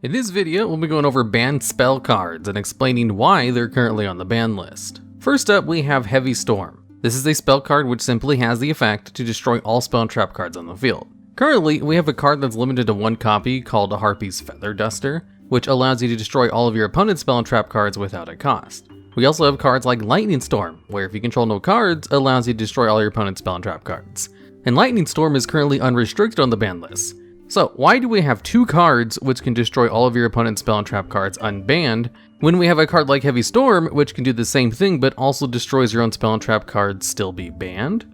In this video, we'll be going over banned spell cards and explaining why they're currently on the ban list. First up, we have Heavy Storm. This is a spell card which simply has the effect to destroy all spell and trap cards on the field. Currently, we have a card that's limited to one copy called Harpy's Feather Duster, which allows you to destroy all of your opponent's spell and trap cards without a cost. We also have cards like Lightning Storm, where if you control no cards, allows you to destroy all your opponent's spell and trap cards. And Lightning Storm is currently unrestricted on the ban list. So why do we have two cards which can destroy all of your opponent's spell and trap cards unbanned, when we have a card like Heavy Storm which can do the same thing but also destroys your own spell and trap cards still be banned?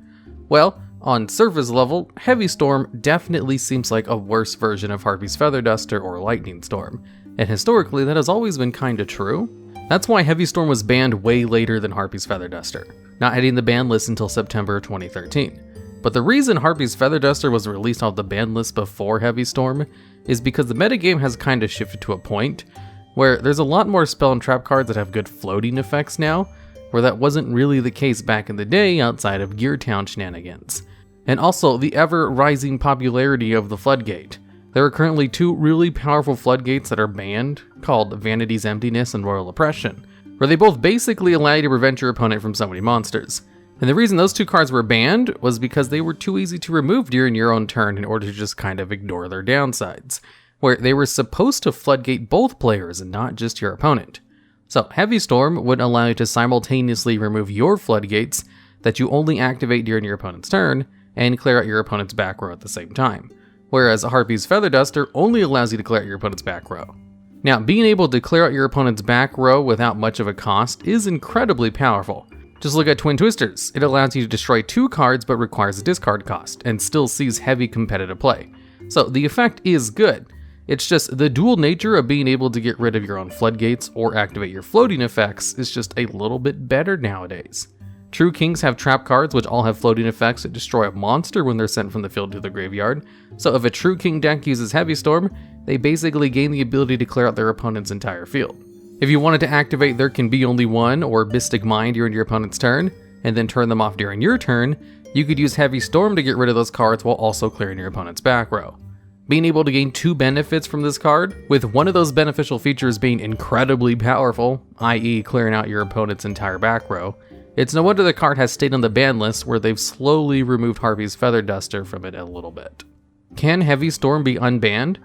Well, on surface level, Heavy Storm definitely seems like a worse version of Harpy's Feather Duster or Lightning Storm, and historically that has always been kinda true. That's why Heavy Storm was banned way later than Harpy's Feather Duster, not hitting the ban list until September 2013. But the reason Harpy's Feather Duster was released off the ban list before Heavy Storm is because the metagame has kinda shifted to a point where there's a lot more spell and trap cards that have good floating effects now, where that wasn't really the case back in the day outside of Gear Town shenanigans. And also the ever-rising popularity of the Floodgate. There are currently two really powerful floodgates that are banned, called Vanity's Emptiness and Royal Oppression, where they both basically allow you to prevent your opponent from summoning monsters. And the reason those two cards were banned was because they were too easy to remove during your own turn in order to just kind of ignore their downsides, where they were supposed to floodgate both players and not just your opponent. So Heavy Storm would allow you to simultaneously remove your floodgates that you only activate during your opponent's turn and clear out your opponent's back row at the same time, whereas Harpy's Feather Duster only allows you to clear out your opponent's back row. Now, being able to clear out your opponent's back row without much of a cost is incredibly powerful. Just look at Twin Twisters. It allows you to destroy two cards but requires a discard cost and still sees heavy competitive play. So the effect is good. It's just the dual nature of being able to get rid of your own floodgates or activate your floating effects is just a little bit better nowadays. True Kings have trap cards which all have floating effects that destroy a monster when they're sent from the field to the graveyard. So if a True King deck uses Heavy Storm, they basically gain the ability to clear out their opponent's entire field. If you wanted to activate There Can Be Only One or Mystic Mind during your opponent's turn, and then turn them off during your turn, you could use Heavy Storm to get rid of those cards while also clearing your opponent's back row. Being able to gain two benefits from this card, with one of those beneficial features being incredibly powerful, i.e. clearing out your opponent's entire back row, it's no wonder the card has stayed on the ban list where they've slowly removed Harpy's Feather Duster from it a little bit. Can Heavy Storm be unbanned?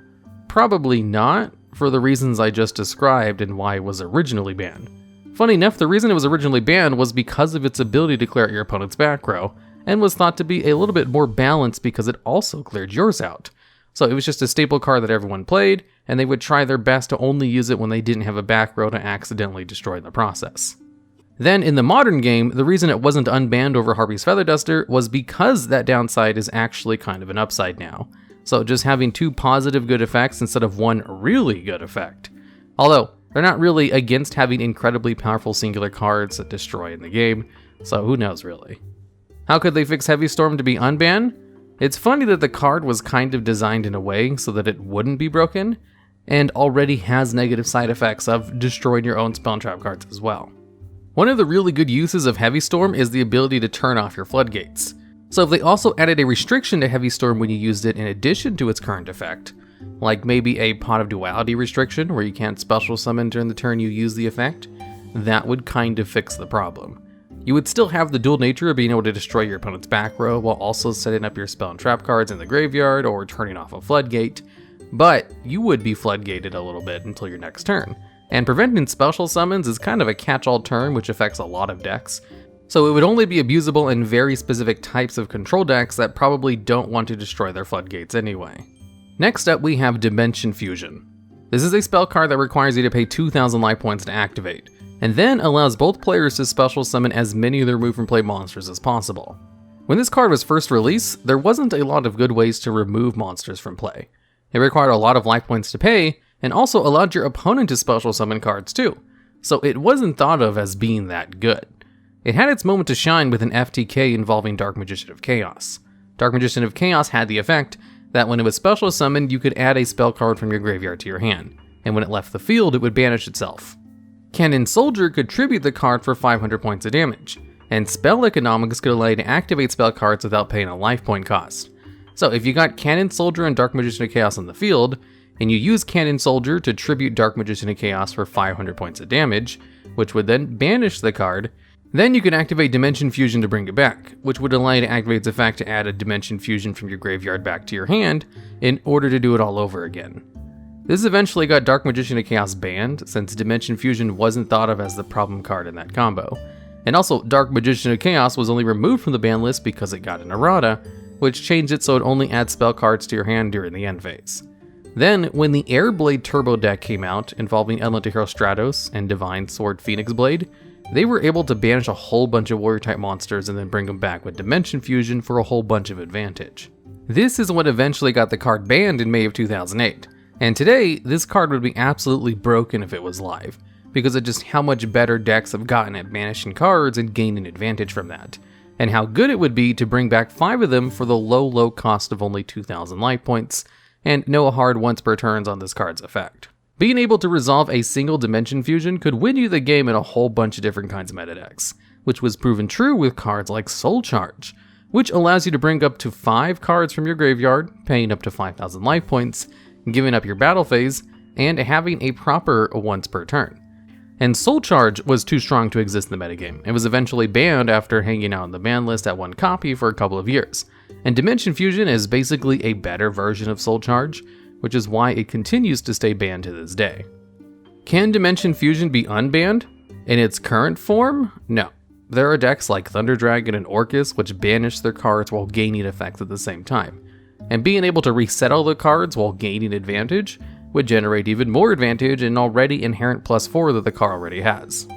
Probably not, for the reasons I just described and why it was originally banned. Funny enough, the reason it was originally banned was because of its ability to clear out your opponent's back row, and was thought to be a little bit more balanced because it also cleared yours out. So it was just a staple card that everyone played, and they would try their best to only use it when they didn't have a back row to accidentally destroy the process. Then in the modern game, the reason it wasn't unbanned over Harpy's Feather Duster was because that downside is actually kind of an upside now. So just having two positive good effects instead of one really good effect. Although, they're not really against having incredibly powerful singular cards that destroy in the game, so who knows really. How could they fix Heavy Storm to be unbanned? It's funny that the card was kind of designed in a way so that it wouldn't be broken, and already has negative side effects of destroying your own spell and trap cards as well. One of the really good uses of Heavy Storm is the ability to turn off your floodgates. So if they also added a restriction to Heavy Storm when you used it in addition to its current effect, like maybe a Pot of Duality restriction where you can't special summon during the turn you use the effect, that would kind of fix the problem. You would still have the dual nature of being able to destroy your opponent's back row while also setting up your spell and trap cards in the graveyard or turning off a floodgate, but you would be floodgated a little bit until your next turn. And preventing special summons is kind of a catch-all term which affects a lot of decks, so it would only be abusable in very specific types of control decks that probably don't want to destroy their floodgates anyway. Next up we have Dimension Fusion. This is a spell card that requires you to pay 2,000 life points to activate, and then allows both players to special summon as many of their remove from play monsters as possible. When this card was first released, there wasn't a lot of good ways to remove monsters from play. It required a lot of life points to pay, and also allowed your opponent to special summon cards too, so it wasn't thought of as being that good. It had its moment to shine with an FTK involving Dark Magician of Chaos. Dark Magician of Chaos had the effect that when it was special summoned, you could add a spell card from your graveyard to your hand, and when it left the field, it would banish itself. Cannon Soldier could tribute the card for 500 points of damage, and Spell Economics could allow you to activate spell cards without paying a life point cost. So if you got Cannon Soldier and Dark Magician of Chaos on the field, and you use Cannon Soldier to tribute Dark Magician of Chaos for 500 points of damage, which would then banish the card. Then you can activate Dimension Fusion to bring it back, which would allow you to activate its effect to add a Dimension Fusion from your graveyard back to your hand in order to do it all over again. This eventually got Dark Magician of Chaos banned, since Dimension Fusion wasn't thought of as the problem card in that combo. And also, Dark Magician of Chaos was only removed from the ban list because it got an errata, which changed it so it only adds spell cards to your hand during the end phase. Then, when the Airblade Turbo deck came out, involving Elemental Hero Stratos and Divine Sword Phoenix Blade, they were able to banish a whole bunch of Warrior-type monsters and then bring them back with Dimension Fusion for a whole bunch of advantage. This is what eventually got the card banned in May of 2008, and today, this card would be absolutely broken if it was live, because of just how much better decks have gotten at banishing cards and gaining advantage from that, and how good it would be to bring back 5 of them for the low cost of only 2,000 life points, and no hard once per turns on this card's effect. Being able to resolve a single Dimension Fusion could win you the game in a whole bunch of different kinds of meta decks, which was proven true with cards like Soul Charge, which allows you to bring up to 5 cards from your graveyard, paying up to 5,000 life points, giving up your battle phase, and having a proper once per turn. And Soul Charge was too strong to exist in the metagame. It was eventually banned after hanging out on the ban list at 1 copy for a couple of years. And Dimension Fusion is basically a better version of Soul Charge, which is why it continues to stay banned to this day. Can Dimension Fusion be unbanned? In its current form? No. There are decks like Thunder Dragon and Orcus which banish their cards while gaining effects at the same time. And being able to reset all the cards while gaining advantage would generate even more advantage in already inherent +4 that the card already has.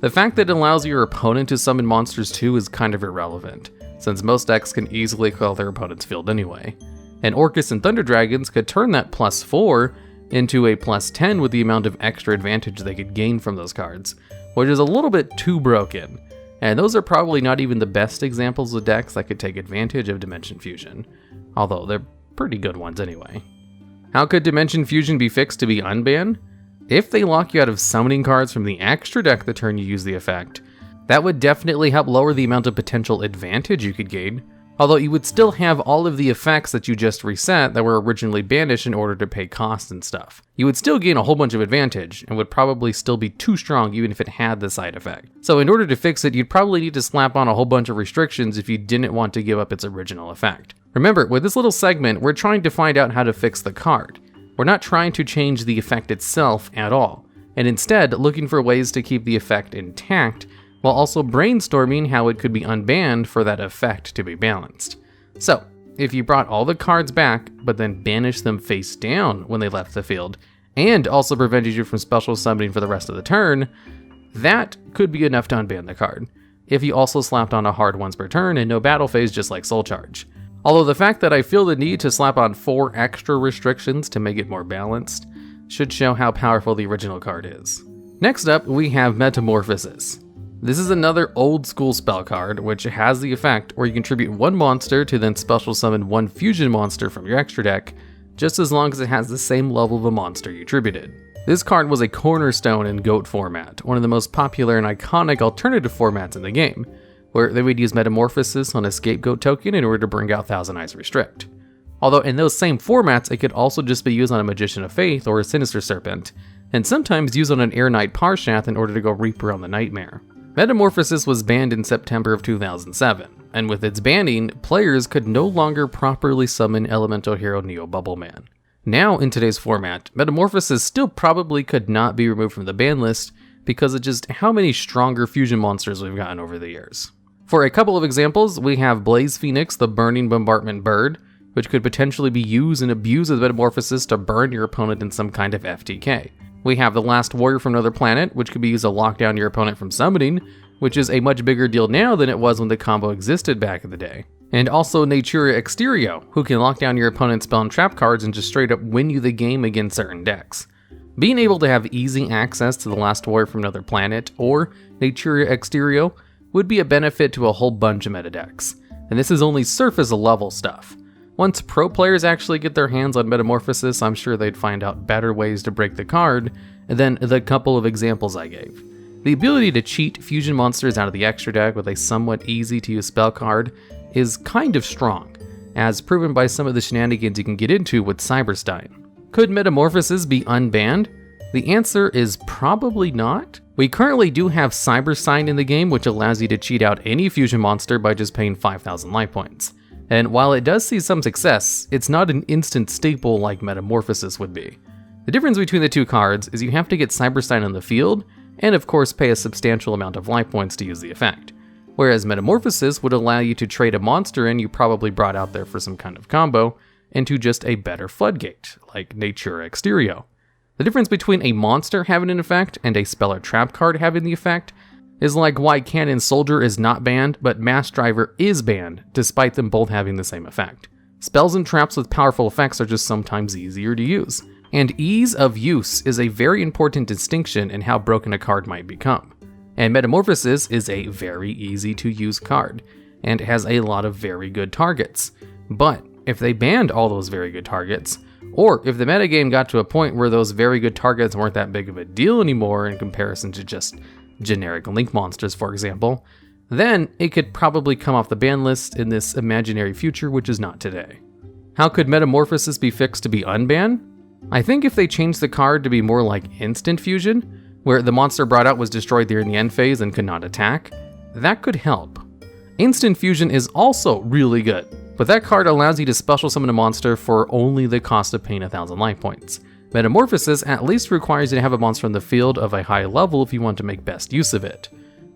The fact that it allows your opponent to summon monsters too is kind of irrelevant, since most decks can easily kill their opponent's field anyway. And Orcus and Thunder Dragons could turn that +4 into a +10 with the amount of extra advantage they could gain from those cards, which is a little bit too broken. And those are probably not even the best examples of decks that could take advantage of Dimension Fusion, although they're pretty good ones anyway. How could Dimension Fusion be fixed to be unbanned? If they lock you out of summoning cards from the extra deck the turn you use the effect, that would definitely help lower the amount of potential advantage you could gain, although you would still have all of the effects that you just reset that were originally banished in order to pay costs and stuff. You would still gain a whole bunch of advantage, and would probably still be too strong even if it had the side effect. So in order to fix it, you'd probably need to slap on a whole bunch of restrictions if you didn't want to give up its original effect. Remember, with this little segment, we're trying to find out how to fix the card. We're not trying to change the effect itself at all, and instead looking for ways to keep the effect intact, while also brainstorming how it could be unbanned for that effect to be balanced. So, if you brought all the cards back, but then banished them face down when they left the field, and also prevented you from special summoning for the rest of the turn, that could be enough to unban the card, if you also slapped on a hard once per turn and no battle phase just like Soul Charge. Although the fact that I feel the need to slap on 4 extra restrictions to make it more balanced should show how powerful the original card is. Next up, we have Metamorphosis. This is another old school spell card, which has the effect where you contribute 1 monster to then special summon 1 fusion monster from your extra deck, just as long as it has the same level of a monster you tributed. This card was a cornerstone in GOAT format, one of the most popular and iconic alternative formats in the game, where they would use Metamorphosis on a scapegoat token in order to bring out Thousand Eyes Restrict. Although in those same formats, it could also just be used on a Magician of Faith or a Sinister Serpent, and sometimes used on an Air Knight Parshath in order to go Reaper on the Nightmare. Metamorphosis was banned in September of 2007, and with its banning, players could no longer properly summon Elemental Hero Neo Bubbleman. Now, in today's format, Metamorphosis still probably could not be removed from the ban list because of just how many stronger fusion monsters we've gotten over the years. For a couple of examples, we have Blaze Phoenix, the Burning Bombardment Bird, which could potentially be used and abused as Metamorphosis to burn your opponent in some kind of FTK. We have the Last Warrior from Another Planet, which could be used to lock down your opponent from summoning, which is a much bigger deal now than it was when the combo existed back in the day. And also Naturia Exterio, who can lock down your opponent's spell and trap cards and just straight up win you the game against certain decks. Being able to have easy access to the Last Warrior from Another Planet or Naturia Exterio would be a benefit to a whole bunch of meta decks, and this is only surface level stuff. Once pro players actually get their hands on Metamorphosis, I'm sure they'd find out better ways to break the card than the couple of examples I gave. The ability to cheat fusion monsters out of the extra deck with a somewhat easy to use spell card is kind of strong, as proven by some of the shenanigans you can get into with Cyberstein. Could Metamorphosis be unbanned? The answer is probably not. We currently do have Cyber Sign in the game, which allows you to cheat out any fusion monster by just paying 5,000 life points. And while it does see some success, it's not an instant staple like Metamorphosis would be. The difference between the two cards is you have to get Cyber Sign on the field, and of course pay a substantial amount of life points to use the effect. Whereas Metamorphosis would allow you to trade a monster in you probably brought out there for some kind of combo into just a better floodgate, like Nature Exterio. The difference between a monster having an effect and a spell or trap card having the effect is like why Cannon Soldier is not banned, but Mass Driver is banned, despite them both having the same effect. Spells and traps with powerful effects are just sometimes easier to use. And ease of use is a very important distinction in how broken a card might become. And Metamorphosis is a very easy to use card, and has a lot of very good targets. But if they banned all those very good targets, or if the metagame got to a point where those very good targets weren't that big of a deal anymore in comparison to just generic Link monsters, for example, then it could probably come off the ban list in this imaginary future, which is not today. How could Metamorphosis be fixed to be unbanned? I think if they changed the card to be more like Instant Fusion, where the monster brought out was destroyed during the end phase and could not attack, that could help. Instant Fusion is also really good, but that card allows you to special summon a monster for only the cost of paying 1,000 life points. Metamorphosis at least requires you to have a monster on the field of a high level if you want to make best use of it.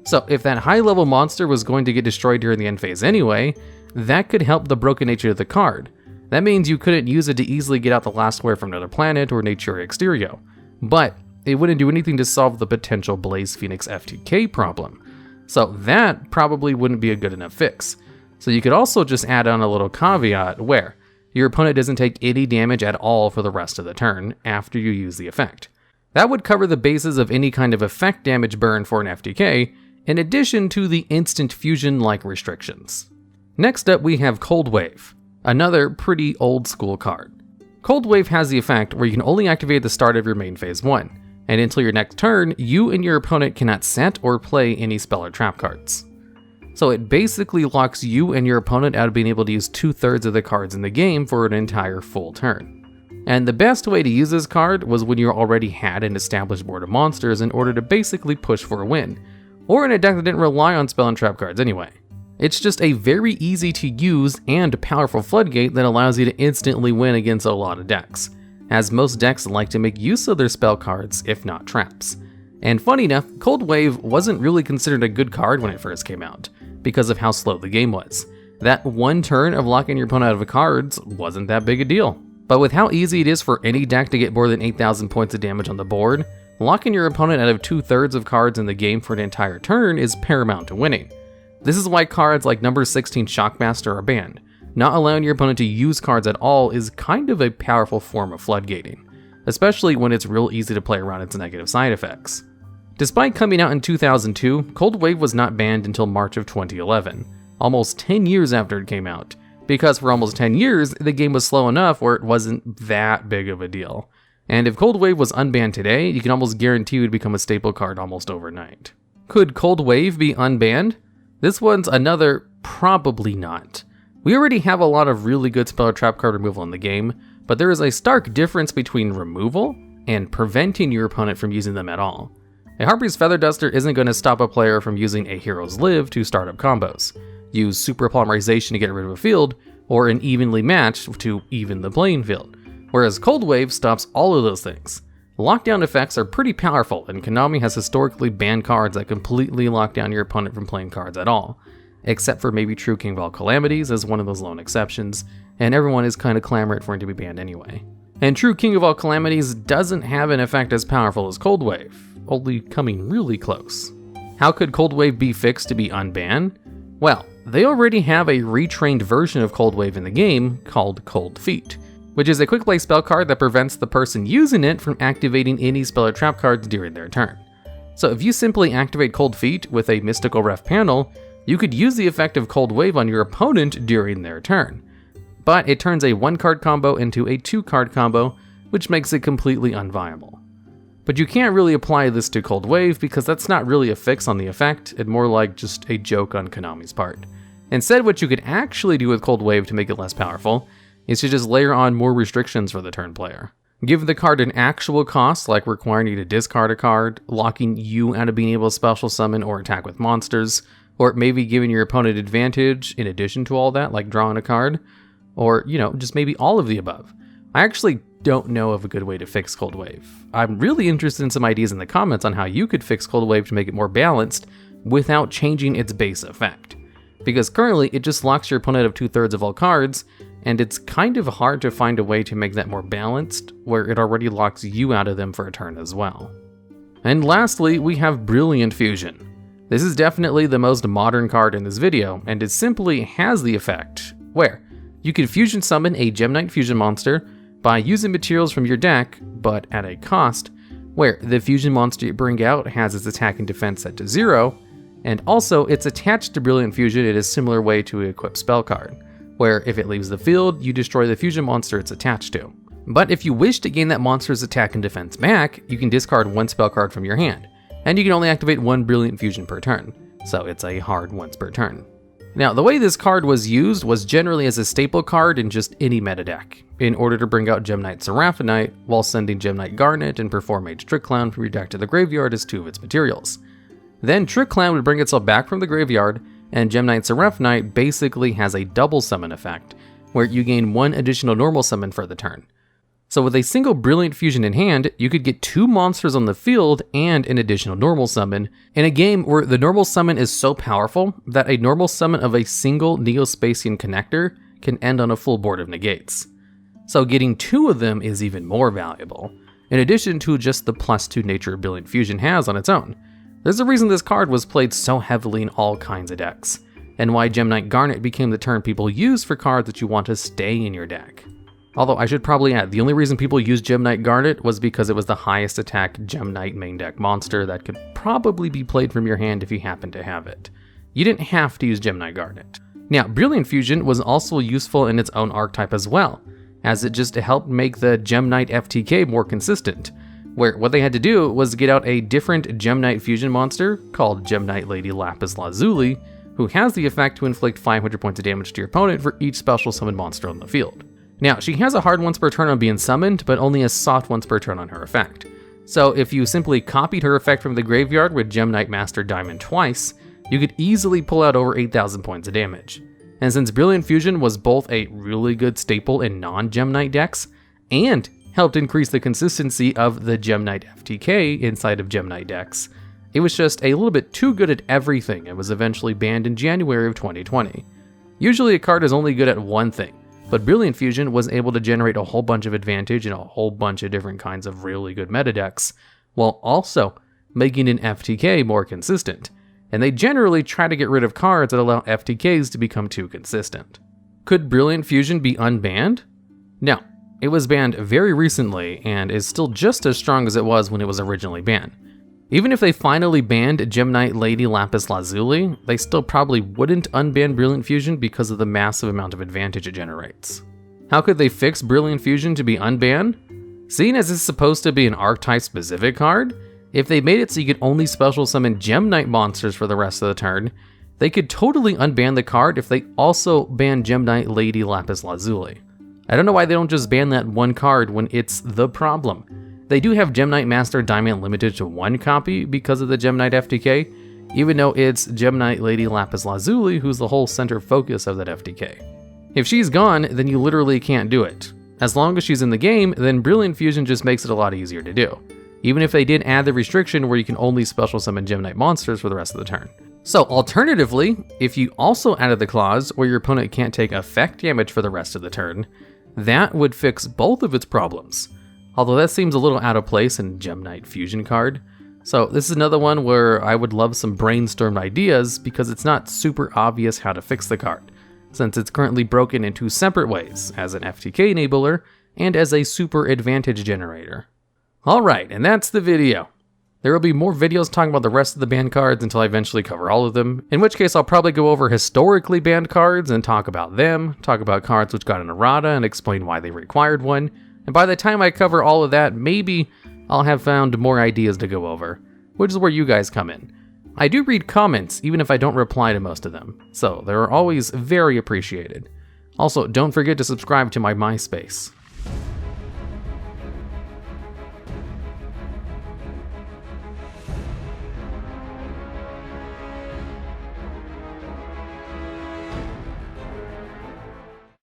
So if that high level monster was going to get destroyed during the end phase anyway, that could help the broken nature of the card. That means you couldn't use it to easily get out the last wear from another planet or Nature Exterio, but it wouldn't do anything to solve the potential Blaze Phoenix FTK problem. So that probably wouldn't be a good enough fix. So you could also just add on a little caveat where your opponent doesn't take any damage at all for the rest of the turn after you use the effect. That would cover the bases of any kind of effect damage burn for an FTK, in addition to the instant fusion-like restrictions. Next up we have Cold Wave, another pretty old school card. Cold Wave has the effect where you can only activate at the start of your main phase 1, and until your next turn, you and your opponent cannot set or play any spell or trap cards. So it basically locks you and your opponent out of being able to use 2/3 of the cards in the game for an entire full turn. And the best way to use this card was when you already had an established board of monsters in order to basically push for a win, or in a deck that didn't rely on spell and trap cards anyway. It's just a very easy to use and powerful floodgate that allows you to instantly win against a lot of decks, as most decks like to make use of their spell cards, if not traps. And funny enough, Cold Wave wasn't really considered a good card when it first came out, because of how slow the game was. That one turn of locking your opponent out of cards wasn't that big a deal. But with how easy it is for any deck to get more than 8,000 points of damage on the board, locking your opponent out of 2/3 of cards in the game for an entire turn is paramount to winning. This is why cards like number 16 Shockmaster are banned. Not allowing your opponent to use cards at all is kind of a powerful form of floodgating, especially when it's real easy to play around its negative side effects. Despite coming out in 2002, Cold Wave was not banned until March of 2011, almost 10 years after it came out, because for almost 10 years, the game was slow enough where it wasn't that big of a deal. And if Cold Wave was unbanned today, you can almost guarantee it would become a staple card almost overnight. Could Cold Wave be unbanned? This one's another probably not. We already have a lot of really good spell or trap card removal in the game, but there is a stark difference between removal and preventing your opponent from using them at all. A Harpy's Feather Duster isn't going to stop a player from using a Hero's Live to start up combos, use Super Polymerization to get rid of a field, or an Evenly Matched to even the playing field, whereas Cold Wave stops all of those things. Lockdown effects are pretty powerful, and Konami has historically banned cards that completely lock down your opponent from playing cards at all, except for maybe True King of All Calamities as one of those lone exceptions, and everyone is kind of clamoring for it to be banned anyway. And True King of All Calamities doesn't have an effect as powerful as Cold Wave, only coming really close. How could Cold Wave be fixed to be unbanned? Well, they already have a retrained version of Cold Wave in the game called Cold Feet, which is a quick play spell card that prevents the person using it from activating any spell or trap cards during their turn. So if you simply activate Cold Feet with a Mystical Ref panel, you could use the effect of Cold Wave on your opponent during their turn. But it turns a 1-card combo into a 2-card combo, which makes it completely unviable. But you can't really apply this to Cold Wave because that's not really a fix on the effect, and more like just a joke on Konami's part. Instead, what you could actually do with Cold Wave to make it less powerful is to just layer on more restrictions for the turn player. Give the card an actual cost, like requiring you to discard a card, locking you out of being able to special summon or attack with monsters, or maybe giving your opponent advantage in addition to all that, like drawing a card, or, just maybe all of the above. I actually don't know of a good way to fix Cold Wave. I'm really interested in some ideas in the comments on how you could fix Cold Wave to make it more balanced without changing its base effect. Because currently, it just locks your opponent out of 2/3 of all cards, and it's kind of hard to find a way to make that more balanced, where it already locks you out of them for a turn as well. And lastly, we have Brilliant Fusion. This is definitely the most modern card in this video, and it simply has the effect where you can fusion summon a Gem Knight fusion monster by using materials from your deck, but at a cost, where the fusion monster you bring out has its attack and defense set to 0, and also it's attached to Brilliant Fusion in a similar way to an equip spell card, where if it leaves the field, you destroy the fusion monster it's attached to. But if you wish to gain that monster's attack and defense back, you can discard one spell card from your hand, and you can only activate one Brilliant Fusion per turn, so it's a hard once per turn. Now, the way this card was used was generally as a staple card in just any meta deck, in order to bring out Gem Knight Seraphonite while sending Gem Knight Garnet and Perform Mage Trick Clown from your deck to the graveyard as 2 of its materials. Then Trick Clown would bring itself back from the graveyard, and Gem Knight Seraphonite basically has a double summon effect, where you gain 1 additional normal summon for the turn. So with a single Brilliant Fusion in hand, you could get 2 monsters on the field and an additional normal summon, in a game where the normal summon is so powerful that a normal summon of a single Neospatian connector can end on a full board of negates. So getting 2 of them is even more valuable, in addition to just the +2 nature Brilliant Fusion has on its own. There's a reason this card was played so heavily in all kinds of decks, and why Gem Knight Garnet became the term people use for cards that you want to stay in your deck. Although I should probably add, the only reason people used Gem Knight Garnet was because it was the highest attack Gem Knight main deck monster that could probably be played from your hand if you happen to have it. You didn't have to use Gem Knight Garnet. Now, Brilliant Fusion was also useful in its own archetype as well, as it just helped make the Gem Knight FTK more consistent, where what they had to do was get out a different Gem Knight fusion monster called Gem Knight Lady Lapis Lazuli, who has the effect to inflict 500 points of damage to your opponent for each special summon monster on the field. Now, she has a hard once per turn on being summoned, but only a soft once per turn on her effect. So if you simply copied her effect from the graveyard with Gem Knight Master Diamond twice, you could easily pull out over 8,000 points of damage. And since Brilliant Fusion was both a really good staple in non-Gem Knight decks, and helped increase the consistency of the Gem Knight FTK inside of Gem Knight decks, it was just a little bit too good at everything and was eventually banned in January of 2020. Usually a card is only good at one thing, but Brilliant Fusion was able to generate a whole bunch of advantage in a whole bunch of different kinds of really good meta decks, while also making an FTK more consistent. And they generally try to get rid of cards that allow FTKs to become too consistent. Could Brilliant Fusion be unbanned? No. It was banned very recently and is still just as strong as it was when it was originally banned. Even if they finally banned Gem Knight Lady Lapis Lazuli, they still probably wouldn't unban Brilliant Fusion because of the massive amount of advantage it generates. How could they fix Brilliant Fusion to be unbanned? Seeing as it's supposed to be an archetype specific card, if they made it so you could only special summon Gem Knight monsters for the rest of the turn, they could totally unban the card if they also banned Gem Knight Lady Lapis Lazuli. I don't know why they don't just ban that one card when it's the problem. They do have Gem Knight Master Diamond limited to 1 copy because of the Gem Knight FTK, even though it's Gem Knight Lady Lapis Lazuli who's the whole center focus of that FTK. If she's gone, then you literally can't do it. As long as she's in the game, then Brilliant Fusion just makes it a lot easier to do, even if they did add the restriction where you can only special summon Gem Knight monsters for the rest of the turn. So alternatively, if you also added the clause where your opponent can't take effect damage for the rest of the turn, that would fix both of its problems. Although that seems a little out of place in Gem Knight Fusion card. So this is another one where I would love some brainstormed ideas because it's not super obvious how to fix the card, since it's currently broken in 2 separate ways, as an FTK enabler and as a super advantage generator. Alright, and that's the video. There will be more videos talking about the rest of the banned cards until I eventually cover all of them, in which case I'll probably go over historically banned cards and talk about them, talk about cards which got an errata and explain why they required one, and by the time I cover all of that, maybe I'll have found more ideas to go over, which is where you guys come in. I do read comments, even if I don't reply to most of them, so they're always very appreciated. Also, don't forget to subscribe to my MySpace.